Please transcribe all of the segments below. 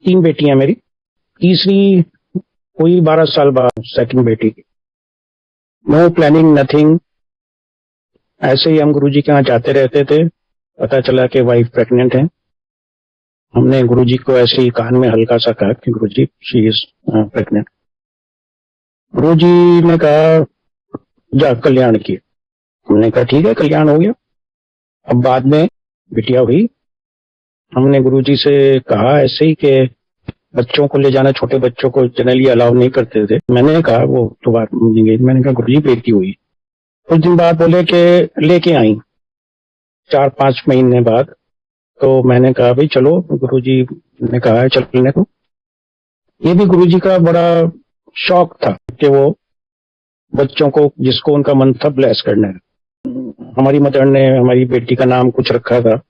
तीन बेटियां मेरी, तीसरी हुई 12 साल बाद सेकंड बेटी की। नो प्लानिंग नथिंग, ऐसे ही हम गुरुजी के यहाँ जाते रहते थे। पता चला कि वाइफ प्रेग्नेंट है। हमने गुरुजी को ऐसे ही कान में हल्का सा कहा कि गुरुजी शी इज प्रेग्नेंट। गुरुजी ने कहा जा कल्याण की। हमने कहा ठीक है, कल्याण हो गया। अब बाद में बिटिया हुई। हमने गुरुजी से कहा ऐसे ही कि बच्चों को ले जाना, छोटे बच्चों को जनरली अलाउ नहीं करते थे। मैंने कहा वो तो बात, मैंने कहा गुरुजी बेटी हुई। कुछ दिन बाद बोले कि लेके आई, 4-5 महीने बाद। तो मैंने कहा भाई चलो, गुरुजी ने कहा है चलने को। ये भी गुरुजी का बड़ा शौक था कि वो बच्चों को, जिसको उनका मन था, ब्लेस करने। हमारी मदर ने हमारी बेटी का नाम कुछ रखा था।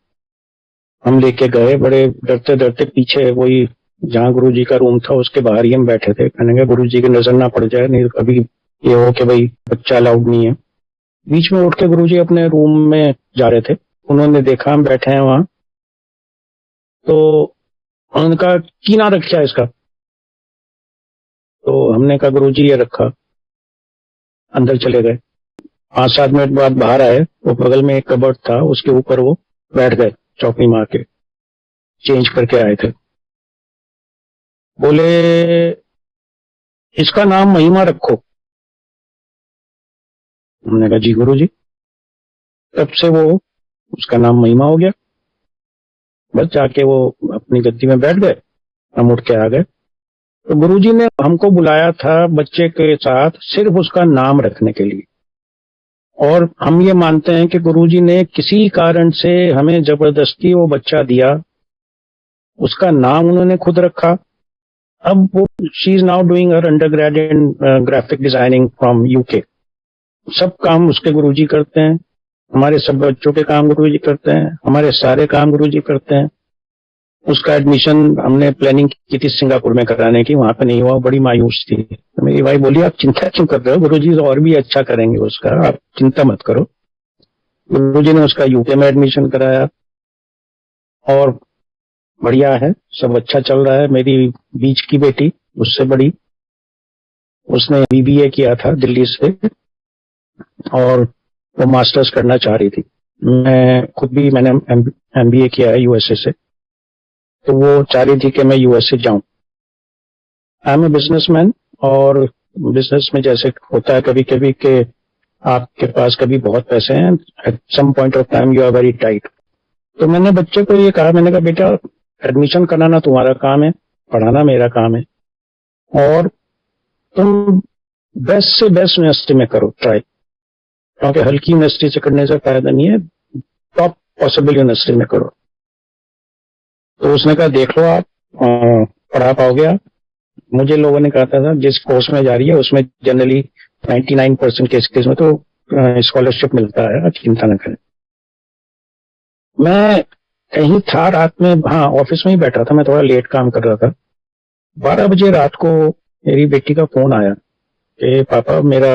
हम लेके गए, बड़े डरते डरते पीछे वही जहाँ गुरुजी का रूम था उसके बाहर ही हम बैठे थे। मैंने कहा गुरुजी की नजर ना पड़ जाए, नहीं कभी ये हो कि भाई बच्चा अलाउड नहीं है। बीच में उठ के गुरुजी अपने रूम में जा रहे थे। उन्होंने देखा हम बैठे हैं वहां, तो उन्होंने कहा की ना रखा है इसका। तो हमने कहा गुरुजी ये रखा। अंदर चले गए। 5-7 मिनट बाद बाहर आए, वो बगल में एक कबर्ड था, उसके ऊपर वो बैठ गए, चौकी मार के चेंज करके आए थे। बोले इसका नाम महिमा रखो। हमने कहा जी गुरुजी। तब से वो उसका नाम महिमा हो गया। बस जाके वो अपनी गद्दी में बैठ गए, हम उठ के आ गए। तो गुरुजी ने हमको बुलाया था बच्चे के साथ सिर्फ उसका नाम रखने के लिए। और हम ये मानते हैं कि गुरुजी ने किसी कारण से हमें जबरदस्ती वो बच्चा दिया, उसका नाम उन्होंने खुद रखा। अब वो she is now doing her undergrad in graphic designing from UK. सब काम उसके गुरुजी करते हैं, हमारे सब बच्चों के काम गुरुजी करते हैं, हमारे सारे काम गुरुजी करते हैं। उसका एडमिशन हमने प्लानिंग की थी सिंगापुर में कराने की, वहां पे नहीं हुआ, बड़ी मायूस थी। तो मेरी भाई बोली आप चिंता क्यों कर रहे हो, गुरुजी और भी अच्छा करेंगे उसका, आप चिंता मत करो। गुरुजी ने उसका यूके में एडमिशन कराया और बढ़िया है, सब अच्छा चल रहा है। मेरी बीच की बेटी, उससे बड़ी, उसने बीबीए किया था दिल्ली से और वो मास्टर्स करना चाह रही थी। मैं खुद भी, मैंने एमबीए किया है यूएसए से, तो वो चाह रही थी कि मैं यूएसए जाऊं। आई एम ए बिजनेसमैन, और बिजनेस में जैसे होता है कभी कभी कि आपके पास कभी बहुत पैसे हैं, at some point of time you are very tight. तो मैंने बच्चे को ये कहा, मैंने कहा बेटा एडमिशन कराना तुम्हारा काम है, पढ़ाना मेरा काम है, और तुम बेस्ट से बेस्ट यूनिवर्सिटी में करो ट्राई, क्योंकि हल्की यूनिवर्सिटी से करने से फायदा नहीं है, टॉप पॉसिबल यूनिवर्सिटी में करो। तो उसने कहा देख लो आप पढ़ा पाओगे आप। मुझे लोगों ने कहा था जिस कोर्स में जा रही है उसमें जनरली 99% केसेस में तो स्कॉलरशिप मिलता है, आप चिंता न करें। मैं कहीं था रात में, हाँ ऑफिस में ही बैठा था, मैं थोड़ा लेट काम कर रहा था। 12 बजे रात को मेरी बेटी का फोन आया कि पापा मेरा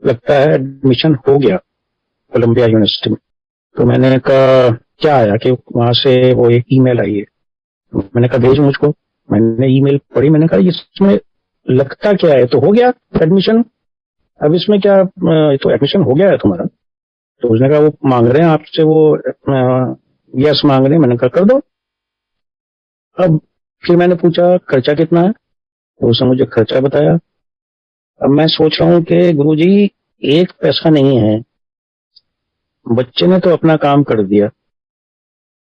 लगता है एडमिशन हो गया कोलंबिया यूनिवर्सिटी में। तो मैंने कहा क्या आया, कि वहां से वो एक ईमेल आई है। मैंने कहा भेज मुझको। मैंने ईमेल पढ़ी, मैंने कहा इसमें लगता क्या है, तो हो गया एडमिशन, अब इसमें क्या, तो एडमिशन हो गया है तुम्हारा। तो उसने कहा वो मांग रहे हैं आपसे, वो यस मांग रहे हैं। मैंने कहा कर दो। अब फिर मैंने पूछा खर्चा कितना है, तो उसने मुझे खर्चा बताया। अब मैं सोच रहा हूँ कि गुरुजी एक पैसा नहीं है, बच्चे ने तो अपना काम कर दिया,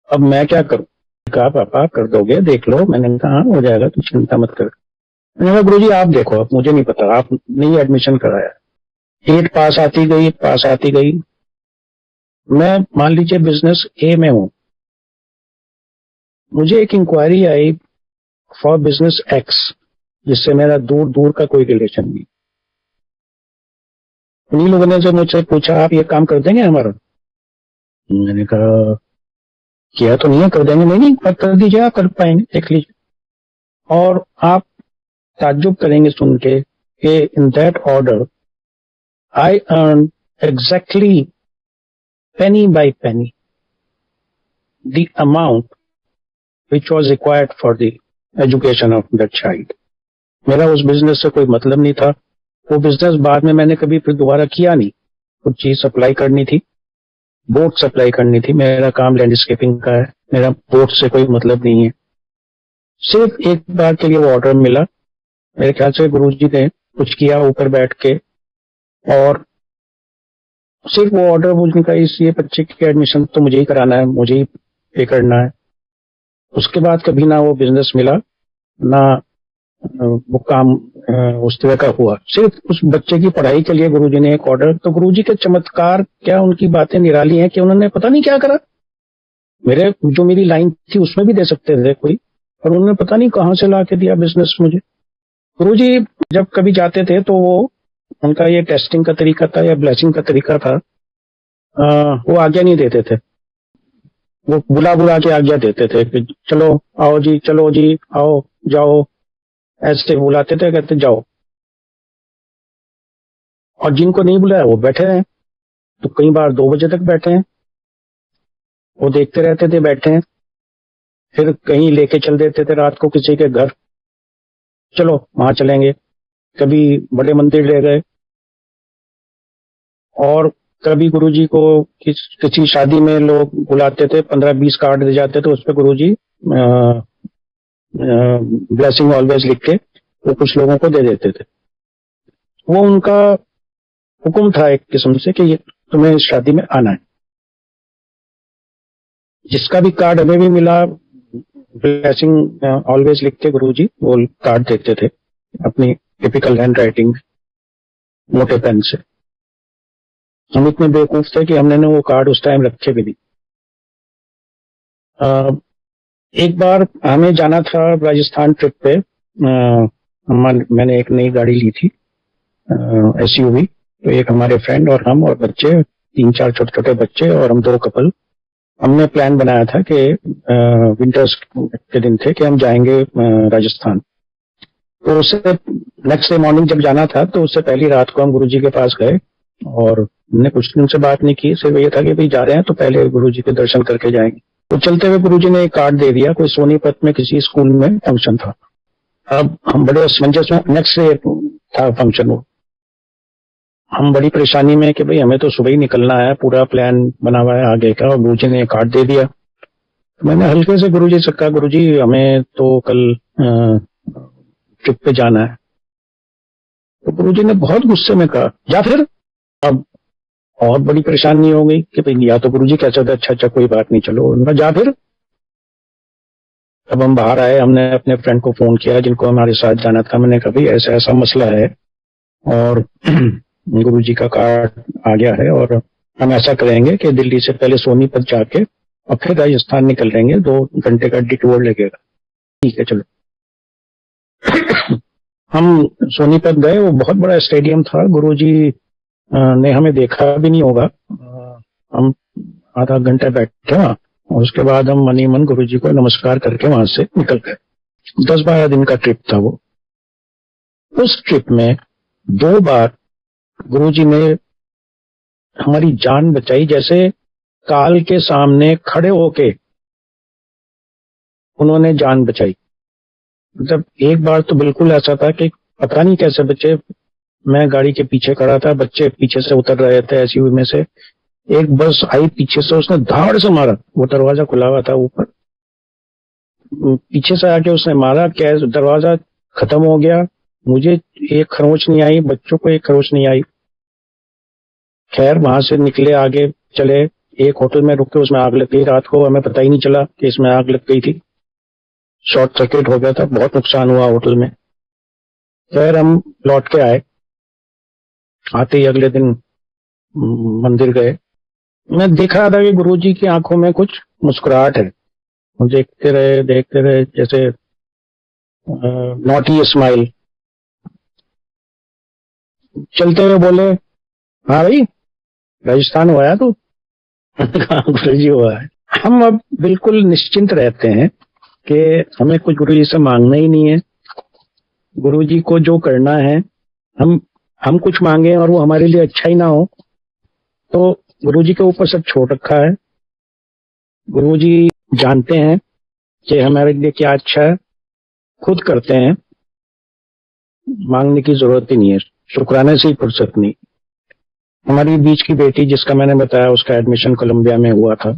अब मैं क्या करूं। कहा पापा कर दोगे, देख लो। मैंने कहा हाँ हो जाएगा, तू चिंता मत कर। मैंने कहा गुरुजी आप देखो, अब मुझे नहीं पता, आपने ही एडमिशन कराया। 8 पास आती गई, पास आती गई। मैं मान लीजिए बिजनेस ए में हूं, मुझे एक इंक्वायरी आई फॉर बिजनेस एक्स, जिससे मेरा दूर दूर का कोई रिलेशन नहीं। उन्हीं लोगों ने जो मुझसे पूछा आप ये काम कर देंगे हमारा। मैंने कहा किया तो नहीं है, कर देंगे। नहीं नहीं कर दीजिए, आप कर पाएंगे, देख लीजिए। और आप ताज्जुब करेंगे सुन के कि in that order I earn exactly penny by penny the amount which was required for the education of that child. मेरा उस बिजनेस से कोई मतलब नहीं था। वो बिजनेस बाद में मैंने कभी फिर दोबारा किया नहीं। कुछ चीज सप्लाई करनी थी, बोट सप्लाई करनी थी। मेरा काम लैंडस्केपिंग का है, मेरा बोट से कोई मतलब नहीं है। सिर्फ एक बार के लिए वो ऑर्डर मिला, मेरे ख्याल से गुरुजी ने कुछ किया ऊपर बैठ के, और सिर्फ वो ऑर्डर बोलने का, इस ये बच्चे की एडमिशन तो मुझे ही कराना है, मुझे ही पे करना है। उसके बाद कभी ना वो बिजनेस मिला, ना वो काम उस तरह का हुआ। सिर्फ उस बच्चे की पढ़ाई के लिए गुरुजी ने एक ऑर्डर, तो गुरुजी के चमत्कार क्या, उनकी बातें निराली हैं कि उन्होंने पता नहीं क्या करा। मेरे जो मेरी लाइन थी उसमें भी दे सकते थे कोई, और उन्होंने पता नहीं कहां से ला के दिया बिजनेस मुझे। गुरुजी जब कभी जाते थे तो वो, उनका ये टेस्टिंग का तरीका था या ब्लेसिंग का तरीका था, वो आज्ञा नहीं देते थे, वो बुला बुला के आज्ञा देते थे कि चलो आओ जी, चलो जी आओ, जाओ, ऐसे बुलाते थे, कहते जाओ। और जिनको नहीं बुलाया वो बैठे रहे, तो कई बार 2 बजे तक बैठे हैं, वो देखते रहते थे बैठे हैं। फिर कहीं लेके चल देते थे रात को किसी के घर, चलो वहां चलेंगे। कभी बड़े मंदिर ले गए, और कभी गुरुजी को किसी शादी में लोग बुलाते थे, 15-20 कार्ड दे जाते थे, उस पर गुरुजी ब्लेसिंग ऑलवेज लिख के वो कुछ लोगों को दे देते थे। वो उनका हुक्म था एक किस्म से कि ये तुम्हें इस शादी में आना है। जिसका भी कार्ड हमें भी मिला, ब्लेसिंग ऑलवेज लिख के गुरुजी वो कार्ड देते थे अपनी टिपिकल हैंड राइटिंग, मोटे पेन से। हम इतने बेवकूफ थे कि हमने वो कार्ड उस टाइम रखे भी नहीं। एक बार हमें जाना था राजस्थान ट्रिप पे। मैंने एक नई गाड़ी ली थी, एसयूवी। तो एक हमारे फ्रेंड और हम और बच्चे, 3-4 छोटे छोटे बच्चे और हम 2 कपल, हमने प्लान बनाया था कि विंटर्स के दिन थे कि हम जाएंगे राजस्थान। तो उससे नेक्स्ट डे मॉर्निंग जब जाना था, तो उससे पहली रात को हम गुरुजी के पास गए, और हमने कुछ दिन से बात नहीं की। सिर्फ ये था कि भाई जा रहे हैं तो पहले गुरुजी के दर्शन करके जाएंगे। तो चलते हुए गुरुजी ने एक कार्ड दे दिया, कोई सोनीपत में किसी स्कूल में फंक्शन था। अब हम बड़े असमंजस में, नेक्स्ट डे था फंक्शन, वो हम बड़ी परेशानी में कि भाई हमें तो सुबह ही निकलना है, पूरा प्लान बना हुआ है आगे का, और गुरुजी ने कार्ड दे दिया। तो मैंने हल्के से गुरुजी से कहा, गुरुजी हमें तो कल ट्रिप पे जाना है। तो गुरुजी ने बहुत गुस्से में कहा, जा फिर। अब और बड़ी परेशानी हो गई कि भाई, या तो गुरुजी कहते थे अच्छा अच्छा कोई बात नहीं चलो, उन्होंने जा फिर। अब हम बाहर आए, हमने अपने फ्रेंड को फोन किया जिनको हमारे साथ जाना था। मैंने कहा भाई ऐसा ऐसा मसला है, और गुरुजी का कार्ड आ गया है, और हम ऐसा करेंगे कि दिल्ली से पहले सोनीपत जाके और फिर राजस्थान निकल लेंगे, 2 घंटे का डिटूर लगेगा। ठीक है चलो। हम सोनीपत गए, वो बहुत बड़ा स्टेडियम था। गुरुजी ने हमें देखा भी नहीं होगा। हम आधा घंटा बैठे वहां, और उसके बाद हम मनी मन गुरुजी को नमस्कार करके वहां से निकल गए। 10-12 दिन का ट्रिप था वो। उस ट्रिप में 2 बार गुरुजी ने हमारी जान बचाई, जैसे काल के सामने खड़े होके उन्होंने जान बचाई। मतलब एक बार तो बिल्कुल ऐसा था कि पता नहीं कैसे बच्चे, मैं गाड़ी के पीछे खड़ा था, बच्चे पीछे से उतर रहे थे एसयूवी में से। एक बस आई पीछे से, उसने धाड़ से मारा, वो दरवाजा खुला हुआ था ऊपर, पीछे से आके उसने मारा, क्या दरवाजा खत्म हो गया। मुझे एक खरोच नहीं आई, बच्चों को एक खरोच नहीं आई। खैर वहां से निकले, आगे चले, एक होटल में रुके, उसमें आग लग गई रात को। हमें पता ही नहीं चला कि इसमें आग लग गई थी, शॉर्ट सर्किट हो गया था, बहुत नुकसान हुआ होटल में। खैर हम लौट के आए, आते ही अगले दिन मंदिर गए। मैं देख रहा था कि गुरुजी की आंखों में कुछ मुस्कुराहट है। वो देखते रहे जैसे नॉटी स्माइल। चलते हुए बोले, हाँ भाई राजस्थान हुआ है तू? गुरुजी हुआ है। हम अब बिल्कुल निश्चिंत रहते हैं कि हमें कुछ गुरुजी से मांगना ही नहीं है। गुरुजी को जो करना है, हम कुछ मांगे और वो हमारे लिए अच्छा ही ना हो, तो गुरुजी के ऊपर सब छोड़ रखा है। गुरुजी जानते हैं कि हमारे लिए क्या अच्छा है, खुद करते हैं, मांगने की जरूरत ही नहीं है, शुक्राने से ही फुर्सत नहीं। हमारी बीच की बेटी जिसका मैंने बताया, उसका एडमिशन कोलंबिया में हुआ था।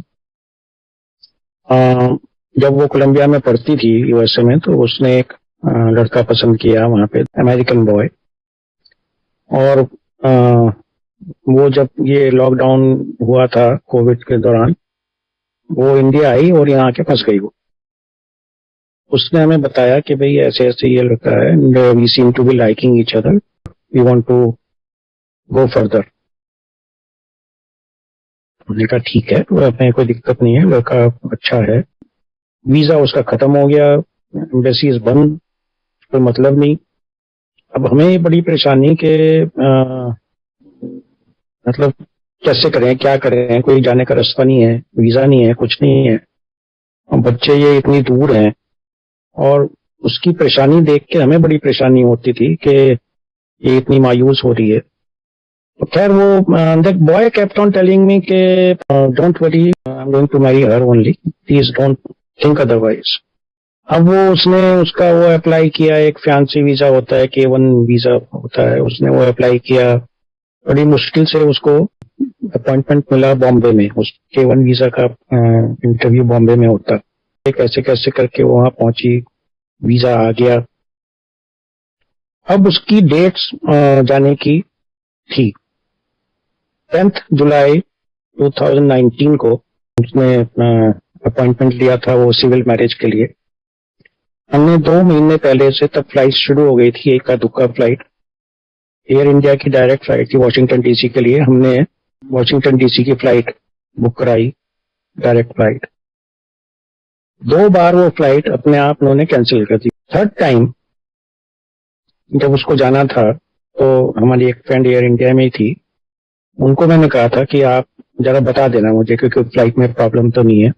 जब वो कोलंबिया में पढ़ती थी यूएसए में, तो उसने एक लड़का पसंद किया वहां पे, अमेरिकन बॉय। और वो जब ये लॉकडाउन हुआ था कोविड के दौरान, वो इंडिया आई और यहाँ आके फंस गई। वो उसने हमें बताया कि भाई ऐसे ऐसे ये लड़का है, we seem to be liking each other, we want to go further. हमने कहा ठीक है, हमें कोई दिक्कत नहीं है, लड़का अच्छा है। वीजा उसका खत्म हो गया, एम्बेसीज बंद, कोई मतलब नहीं। अब हमें बड़ी परेशानी के मतलब कैसे करें, क्या करें, कोई जाने का रास्ता नहीं है, वीजा नहीं है, कुछ नहीं है। अब बच्चे ये इतनी दूर हैं, और उसकी परेशानी देख के हमें बड़ी परेशानी होती थी कि ये इतनी मायूस हो रही है। तो खैर वो the boy kept on telling me के don't worry, I am going to marry her only, please don't think otherwise. अब वो उसने उसका वो अप्लाई किया, एक फैंसी वीजा होता है, K1 वीजा होता है, उसने वो अप्लाई किया। बड़ी मुश्किल से उसको अपॉइंटमेंट मिला बॉम्बे में। उस K1 वीजा का इंटरव्यू बॉम्बे में होता है। कैसे कैसे करके वो वहां पहुंची, वीजा आ गया। अब उसकी डेट्स जाने की थी। 10 जुलाई 2019 को उसने अपॉइंटमेंट लिया था वो सिविल मैरिज के लिए। हमने 2 महीने पहले से, तब फ्लाइट शुरू हो गई थी, इक्का दुक्का फ्लाइट, एयर इंडिया की डायरेक्ट फ्लाइट थी वॉशिंगटन डीसी के लिए। हमने वॉशिंगटन डीसी की फ्लाइट बुक कराई, डायरेक्ट फ्लाइट। 2 बार वो फ्लाइट अपने आप उन्होंने कैंसिल कर दी। थर्ड टाइम जब उसको जाना था, तो हमारी एक फ्रेंड एयर इंडिया में ही थी, उनको मैंने कहा था कि आप जरा बता देना मुझे, क्योंकि फ्लाइट में प्रॉब्लम तो नहीं है।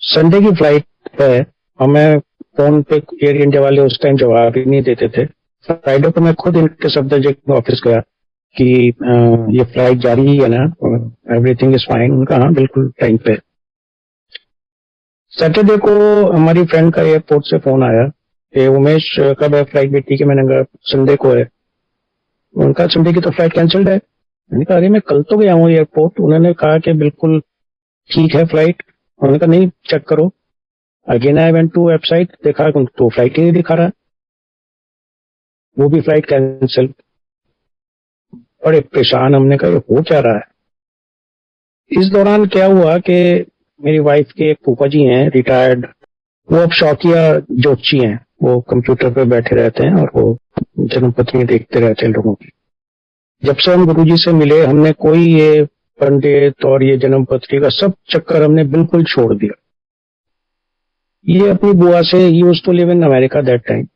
संडे की फ्लाइट है, और मैं फोन पे एयर इंडिया वाले उस टाइम जवाब ही नहीं देते थे। फ्राइडे को मैं खुद इनके सफदरजंग ऑफिस गया कि ये फ्लाइट जारी है ना, एवरीथिंग इज फाइन। उनका हाँ बिल्कुल टाइम पे। सैटरडे को हमारी फ्रेंड का एयरपोर्ट से फोन आया कि उमेश कब है फ्लाइट बेटी के। मैंने कहा संडे को है। उनका संडे की तो फ्लाइट कैंसिल्ड है। मैंने कहा अरे मैं कल तो गया हूँ एयरपोर्ट। उन्होंने कहा कि बिल्कुल ठीक है फ्लाइट। उन्होंने कहा नहीं चेक करो। Again I went to website, देखा तो फ्लाइट ही नहीं दिखा रहा, वो भी फ्लाइट कैंसिल। बड़े परेशान, हमने कहा ये हो क्या रहा है। इस दौरान क्या हुआ कि मेरी वाइफ के एक फूफा जी हैं, रिटायर्ड, वो अब शौकिया जोशी हैं। वो कंप्यूटर पे बैठे रहते हैं और वो जन्म पत्री देखते रहते हैं लोगों की। जब से हम गुरुजी से मिले, हमने कोई ये पंडित और ये जन्म पत्री का सब चक्कर हमने बिल्कुल छोड़ दिया। ये अपनी बुआ से, used to live in America that time,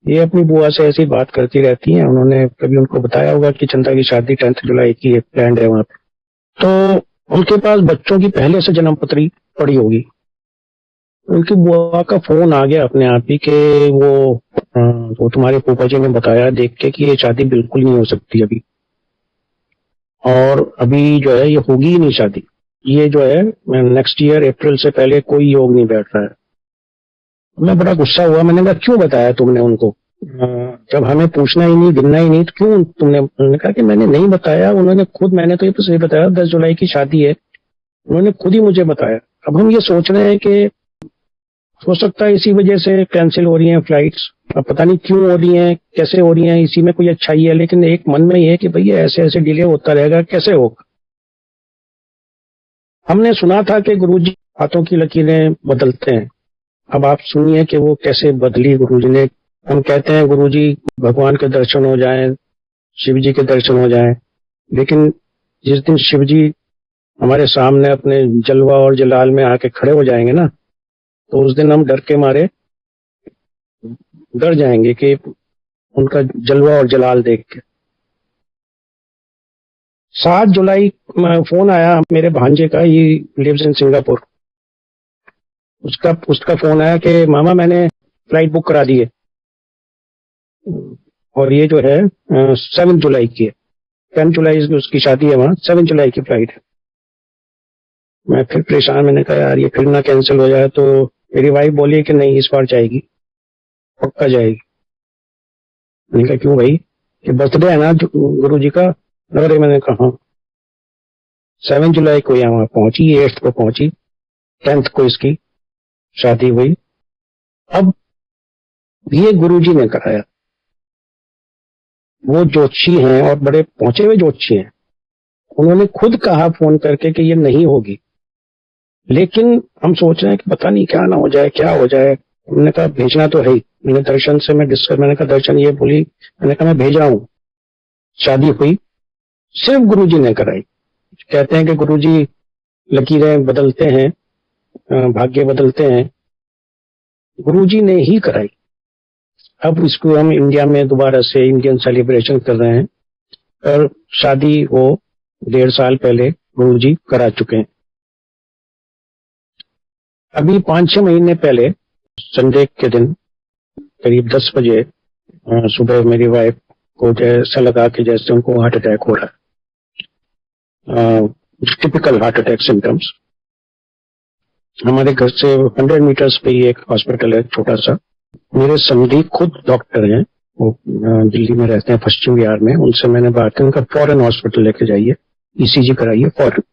ये अपनी बुआ से ऐसी बात करती रहती हैं। उन्होंने कभी उनको बताया होगा कि चंदा की शादी 10 जुलाई की प्लान है वहां पे, तो उनके पास बच्चों की पहले से जन्म पत्री पड़ी होगी। उनकी बुआ का फोन आ गया अपने आप ही कि वो तुम्हारे फूफा जी ने बताया देख के कि ये शादी बिल्कुल नहीं हो सकती अभी, और अभी जो है ये होगी ही नहीं शादी। ये जो है नेक्स्ट ईयर अप्रैल से पहले कोई योग नहीं बैठ रहा है। मैं बड़ा गुस्सा हुआ। मैंने कहा क्यों बताया तुमने उनको, जब हमें पूछना ही नहीं, गिनना ही नहीं, तो क्यों तुमने। उन्होंने कहा कि मैंने नहीं बताया, उन्होंने खुद, मैंने तो ये तो सही बताया 10 जुलाई की शादी है, उन्होंने खुद ही मुझे बताया। अब हम ये सोच रहे हैं कि हो सकता है इसी वजह से कैंसिल हो रही हैं फ्लाइट्स। अब पता नहीं क्यों हो रही हैं, कैसे हो रही हैं, इसी में कोई अच्छाई है, लेकिन एक मन में ये है कि भैया ऐसे ऐसे डिले होता रहेगा, कैसे होगा। हमने सुना था कि गुरुजी हाथों की लकीरें बदलते हैं। अब आप सुनिए कि वो कैसे बदली गुरुजी ने। हम कहते हैं गुरुजी भगवान के दर्शन हो जाएं, शिव जी के दर्शन हो जाएं, लेकिन जिस दिन शिव जी हमारे सामने अपने जलवा और जलाल में आके खड़े हो जाएंगे ना, तो उस दिन हम डर के मारे डर जाएंगे कि उनका जलवा और जलाल देख के। 7 जुलाई फोन आया मेरे भांजे का, ये लिव्स इन सिंगापुर। उसका फोन आया कि मामा मैंने फ्लाइट बुक करा दी है, और ये जो है 7 जुलाई की है। 10 जुलाई उसकी शादी है वहां, 7 जुलाई की फ्लाइट है। मैं फिर परेशान, मैंने कहा यार ये फिर ना कैंसिल हो जाए। तो मेरी वाइफ बोली कि नहीं इस बार जाएगी, पक्का जाएगी। मैंने कहा क्यों भाई, कि बर्थडे है ना गुरु जी का। अरे मैंने कहा 7 जुलाई को यहाँ पहुंची, 8 को पहुंची, 10th को इसकी शादी हुई। अब ये गुरुजी ने कराया। वो ज्योतिषी हैं और बड़े पहुंचे हुए ज्योतिषी हैं। उन्होंने खुद कहा फोन करके कि ये नहीं होगी, लेकिन हम सोच रहे हैं कि पता नहीं क्या ना हो जाए, क्या हो जाए। हमने कहा भेजना तो है ही। मैंने दर्शन से मैंने कहा दर्शन ये बोली, मैंने कहा मैं भेज रहा हूँ। शादी हुई, सिर्फ गुरुजी ने कराई। कहते हैं कि गुरुजी लकीरें बदलते हैं, भाग्य बदलते हैं। गुरुजी ने ही कराई। अब इसको हम इंडिया में दोबारा से इंडियन सेलिब्रेशन कर रहे हैं, और शादी वो 1.5 साल पहले गुरुजी करा चुके हैं। अभी 5-6 महीने पहले संडे के दिन करीब 10 बजे सुबह मेरी वाइफ को ऐसा लगा कि जैसे उनको हार्ट अटैक हो रहा है, टिपिकल हार्ट अटैक सिम्टम्स। हमारे घर से 100 मीटर्स पे ही एक हॉस्पिटल है छोटा सा। मेरे समधी खुद डॉक्टर हैं, वो दिल्ली में रहते हैं, पश्चिम विहार में। उनसे मैंने बात की, उनका फौरन हॉस्पिटल लेके जाइए, ईसीजी कराइए फौरन।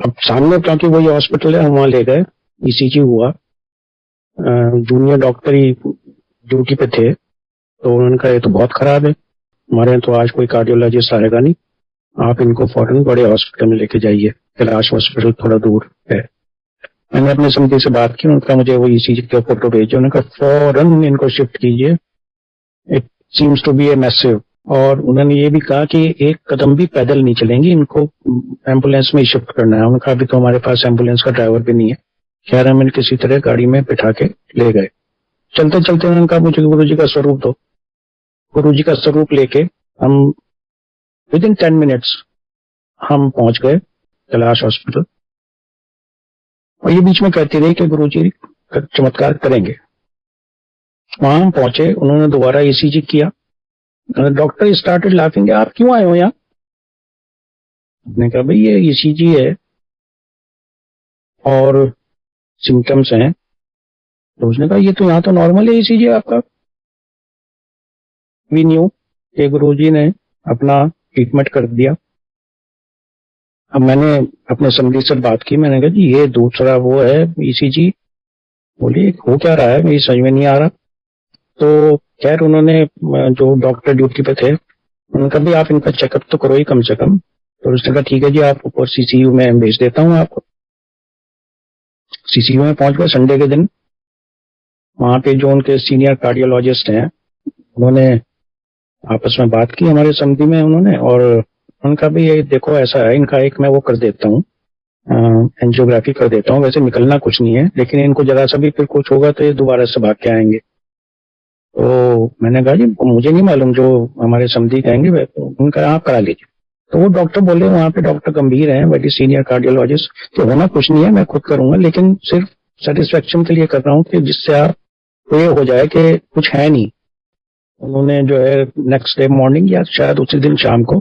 अब सामने क्योंकि वही हॉस्पिटल है, हम वहां ले गए, ईसीजी हुआ। जूनियर डॉक्टर ही ड्यूटी पे थे, तो उन्होंने कहा ये तो बहुत खराब है, हमारे यहाँ तो आज कोई कार्डियोलॉजिस्ट आएगा नहीं, आप इनको फौरन बड़े हॉस्पिटल में लेके जाइए, कैलाश हॉस्पिटल थोड़ा दूर है। मैंने अपने समझी से बात की, उनका मुझे वो ईसीजी का फोटो भेजे। उन्होंने कहा फौरन इनको शिफ्ट कीजिए, it seems to be a massive. और उन्होंने ये भी कहा कि एक कदम भी पैदल नहीं चलेंगी, इनको एम्बुलेंस में ही शिफ्ट करना है। उन्होंने कहा अभी तो हमारे पास एम्बुलेंस का ड्राइवर भी नहीं है। खैर हम किसी तरह गाड़ी में बिठा के ले गए। चलते चलते उन्होंने कहा मुझे गुरु जी का स्वरूप दो। गुरु जी का स्वरूप लेके हम विदिन 10 मिनट्स हम पहुंच गए कैलाश हॉस्पिटल। और ये बीच में कहती रही कि गुरु जी चमत्कार करेंगे। वहां हम पहुंचे, उन्होंने दोबारा ईसीजी किया। डॉक्टर स्टार्टेड लाफिंग, आप क्यों आए हो यहाँ? मैंने कहा भाई ये ईसीजी है और सिम्टम्स हैं। तो उसने कहा ये तो यहाँ तो नॉर्मल है ईसीजी आपका। वी न्यू कि गुरुजी ने अपना ट्रीटमेंट कर दिया। अब मैंने अपने समधी से बात की, मैंने कहा जी ये दूसरा वो है ईसीजी। बोली हो क्या रहा है, मेरी समझ में नहीं आ रहा। तो खैर उन्होंने, जो डॉक्टर ड्यूटी पे थे, उन्होंने कहा भाई आप इनका चेकअप तो करो ही कम से कम। तो उसने कहा ठीक है जी, आप ऊपर सीसीयू में भेज देता हूँ आपको। सीसीयू में पहुंच गए संडे के दिन। वहां पे जो उनके सीनियर कार्डियोलॉजिस्ट हैं, उन्होंने आपस में बात की हमारे समधी में उन्होंने, और उनका भी ये देखो ऐसा है, इनका एक मैं वो कर देता हूँ, एंजियोग्राफी कर देता हूँ। वैसे निकलना कुछ नहीं है, लेकिन इनको जरा सा भी फिर कुछ होगा तो ये दोबारा से भाग के आएंगे। तो मैंने कहा जी मुझे नहीं मालूम, जो हमारे समधी कहेंगे तो उनका आप करा लीजिए। तो वो डॉक्टर बोले वहां पे डॉक्टर गंभीर हैं, वेरी सीनियर कार्डियोलॉजिस्ट, तो होना कुछ नहीं है, मैं खुद करूंगा, लेकिन सिर्फ सेटिस्फेक्शन के लिए कर रहा हूँ कि जिससे आप ये हो जाए कि कुछ है नहीं। उन्होंने जो है नेक्स्ट डे मॉर्निंग या शायद उसी दिन शाम को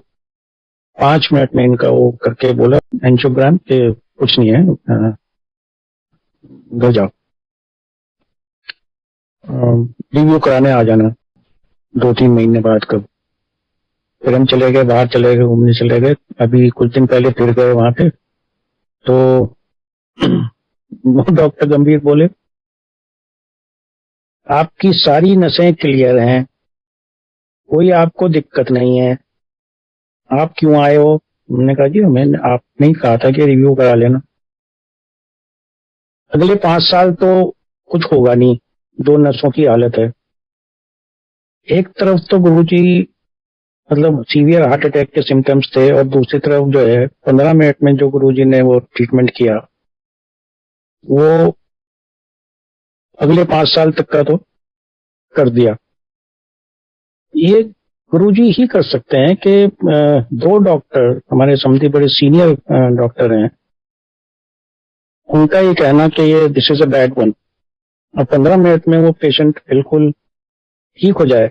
5 मिनट में इनका वो करके बोला एंजियोग्राम के कुछ नहीं है, घर जाओ, रिव्यू कराने आ जाना 2-3 महीने बाद कब। फिर हम चले गए, बाहर चले गए, घूमने चले गए। अभी कुछ दिन पहले फिर गए वहां पे, तो वो डॉक्टर गंभीर बोले आपकी सारी नसें क्लियर हैं, कोई आपको दिक्कत नहीं है, आप क्यों आए हो? हमने कहा जी मैंने आपने ही कहा था कि रिव्यू करा लेना। अगले 5 साल तो कुछ होगा नहीं, 2 नसों की हालत है। एक तरफ तो गुरुजी मतलब सीवियर हार्ट अटैक के सिम्टम्स थे, और दूसरी तरफ जो है 15 मिनट में जो गुरुजी ने वो ट्रीटमेंट किया, वो अगले 5 साल तक का तो कर दिया। ये गुरुजी ही कर सकते हैं कि 2 डॉक्टर हमारे समझी बड़े सीनियर डॉक्टर हैं, उनका ये कहना कि ये this is a bad one, और 15 मिनट में वो पेशेंट बिल्कुल ठीक हो जाए,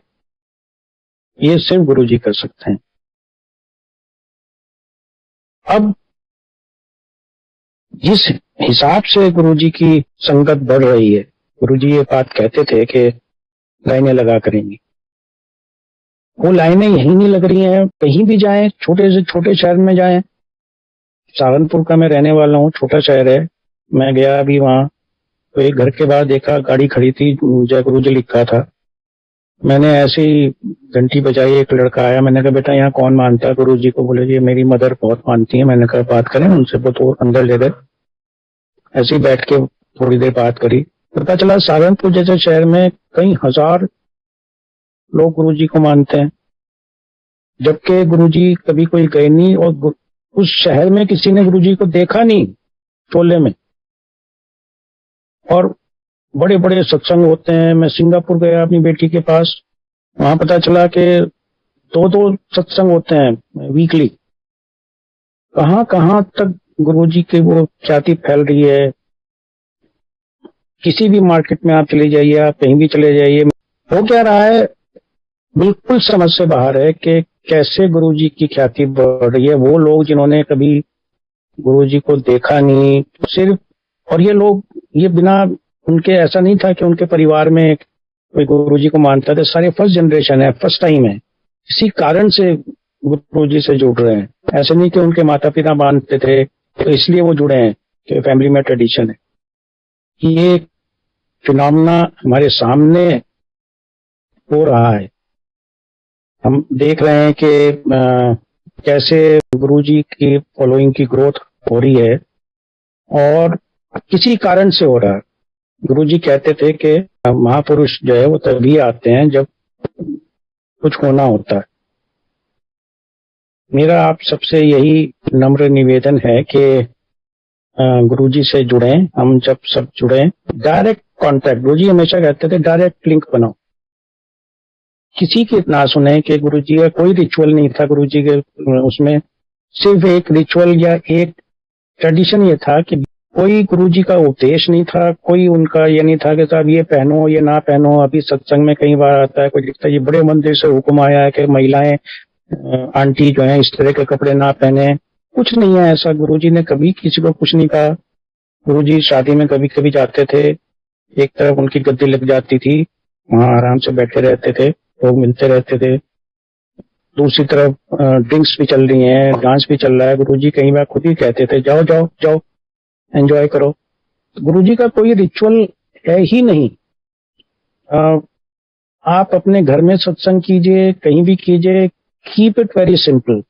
ये सिर्फ गुरुजी कर सकते हैं। अब जिस हिसाब से गुरुजी की संगत बढ़ रही है, गुरुजी ये बात कहते थे कि लाइनें लगा करेंगी। वो लाइनें यहीं नहीं लग रही हैं, कहीं भी जाएं, छोटे से छोटे शहर में जाएं। सहारनपुर का मैं रहने वाला हूँ, छोटा शहर है। मैं गया अभी वहां, तो एक घर के बाहर देखा गाड़ी खड़ी थी, जय गुरु जी लिखा था। मैंने ऐसे ही घंटी बजाई, एक लड़का आया, मैंने कहा बेटा यहाँ कौन मानता है गुरु जी को? बोले जी मेरी मदर बहुत मानती है। मैंने कहा बात करें उनसे, तो अंदर ले गए। ऐसे ही बैठ के थोड़ी देर बात करी, पता चला सहारनपुर जैसे शहर में कई हजार लोग गुरु जी को मानते हैं, जबकि गुरु जी कभी कोई गए नहीं और उस शहर में किसी ने गुरु जी को देखा नहीं चोले में। और बड़े बड़े सत्संग होते हैं। मैं सिंगापुर गया अपनी बेटी के पास, वहां पता चला कि दो दो सत्संग होते हैं वीकली। कहां कहां तक गुरुजी की वो ख्याति फैल रही है। किसी भी मार्केट में आप चले जाइए, आप कहीं भी चले जाइए, हो क्या रहा है बिल्कुल समझ से बाहर है कि कैसे गुरुजी की ख्याति बढ़ रही है। वो लोग जिन्होंने कभी गुरुजी को देखा नहीं, सिर्फ, और ये लोग, ये बिना उनके, ऐसा नहीं था कि उनके परिवार में कोई गुरुजी को मानता था, सारे फर्स्ट जनरेशन है, फर्स्ट टाइम है, इसी कारण से गुरुजी से जुड़ रहे हैं। ऐसे नहीं कि उनके माता पिता मानते थे तो इसलिए वो जुड़े हैं, कि फैमिली में ट्रेडिशन है। ये फिनोमेना हमारे सामने हो रहा है। हम देख रहे हैं कि कैसे गुरुजी की फॉलोइंग की ग्रोथ हो रही है, और किसी कारण से हो रहा है। गुरुजी कहते थे कि महापुरुष जो है वो तभी आते हैं जब कुछ होना होता है। मेरा आप सबसे यही नम्र निवेदन है कि गुरुजी से जुड़ें। हम जब सब जुड़े, डायरेक्ट कांटेक्ट, गुरुजी हमेशा कहते थे डायरेक्ट लिंक बनाओ, किसी की ना सुने कि गुरुजी का कोई रिचुअल नहीं था। गुरुजी के उसमें सिर्फ एक रिचुअल या एक ट्रेडिशन ये था कि कोई गुरुजी का उपदेश नहीं था, कोई उनका ये नहीं था कि साहब ये पहनो ये ना पहनो। अभी सत्संग में कई बार आता है, कोई लिखता है ये बड़े मंदिर से हुक्म आया है कि महिलाएं, आंटी जो है इस तरह के कपड़े ना पहने। कुछ नहीं है ऐसा, गुरुजी ने कभी किसी को कुछ नहीं कहा। गुरुजी शादी में कभी कभी जाते थे, एक तरफ उनकी गद्दी लग जाती थी, वहां आराम से बैठे रहते थे, लोग मिलते रहते थे। दूसरी तरफ ड्रिंक्स भी चल रही हैं, डांस भी चल रहा है। गुरुजी कई बार खुद ही कहते थे जाओ जाओ जाओ एंजॉय करो। गुरुजी का कोई रिचुअल है ही नहीं। आप अपने घर में सत्संग कीजिए, कहीं भी कीजिए, कीप इट वेरी सिंपल।